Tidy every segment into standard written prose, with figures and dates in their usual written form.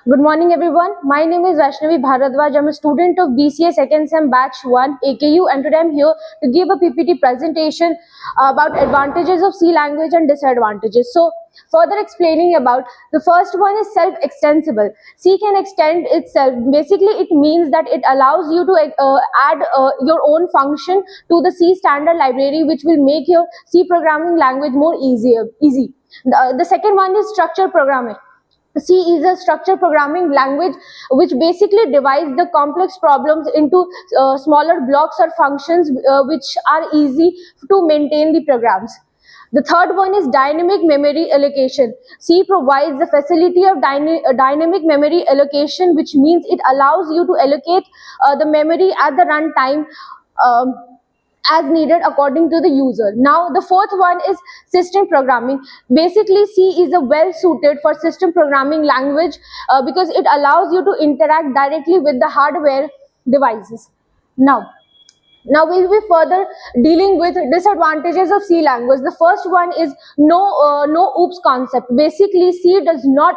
Good morning everyone. My name is Vaishnavi Bharadwaj. I'm a student of BCA second sem batch 1 AKU, and today I'm here to give a PPT presentation about advantages of C language and disadvantages. So further explaining about the first one is self-extensible. C can extend itself. Basically it means that it allows you to add your own function to the C standard library, which will make your C programming language more easy. The second one is structured programming. C is a structured programming language which basically divides the complex problems into smaller blocks or functions which are easy to maintain the programs. The third one is dynamic memory allocation. C provides the facility of dynamic memory allocation, which means it allows you to allocate the memory at the runtime as needed according to the user. Now the fourth one is system programming. Basically C is a well suited for system programming language because it allows you to interact directly with the hardware devices. Now we'll be further dealing with disadvantages of C language. The first one is no oops concept. Basically C does not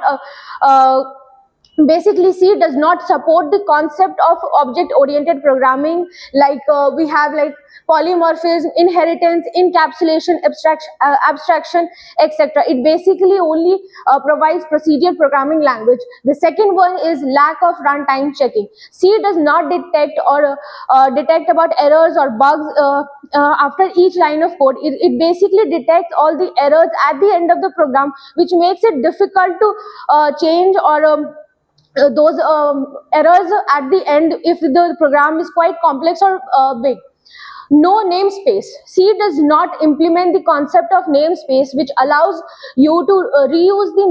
support the concept of object-oriented programming, like we have like polymorphism, inheritance, encapsulation, abstraction, etc. It basically only provides procedural programming language. The second one is lack of runtime checking. C does not detect or detect about errors or bugs after each line of code. It basically detects all the errors at the end of the program, which makes it difficult to change or those errors at the end if the program is quite complex or big. No namespace. C does not implement the concept of namespace, which allows you to reuse the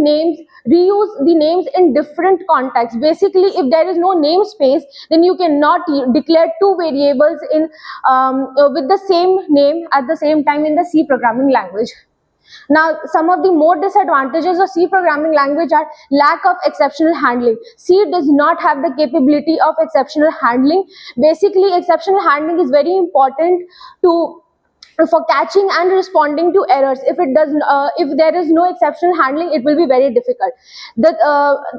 names in different contexts. Basically, if there is no namespace, then you cannot declare two variables in with the same name at the same time in the C programming language. Now, some of the more disadvantages of C programming language are lack of exceptional handling. C does not have the capability of exceptional handling. Basically, exceptional handling is very important for catching and responding to errors. If there is no exceptional handling, it will be very difficult.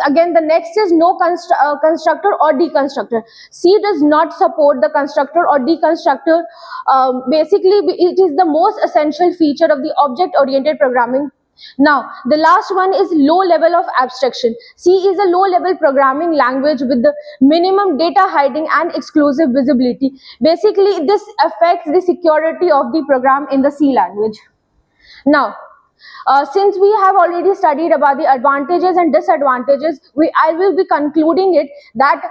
Again, the next is no constructor or deconstructor. C does not support the constructor or deconstructor. Basically, it is the most essential feature of the object-oriented programming. Now, the last one is low level of abstraction. C is a low level programming language with the minimum data hiding and exclusive visibility. Basically, this affects the security of the program in the C language. Now, since we have already studied about the advantages and disadvantages, I will be concluding it that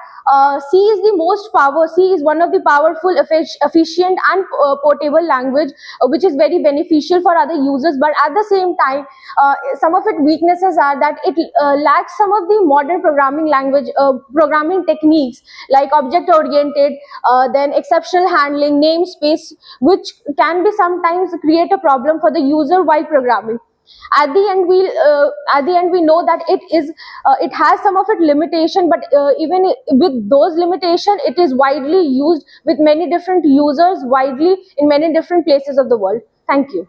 C is one of the powerful, efficient and portable language which is very beneficial for other users, but at the same time some of its weaknesses are that it lacks some of the modern programming language programming techniques like object oriented, then exceptional handling, namespace, which can be sometimes create a problem for the user while programming. At the end we know that it has some of its limitation, but even with those limitations, it is widely used with many different users widely in many different places of the world. Thank you.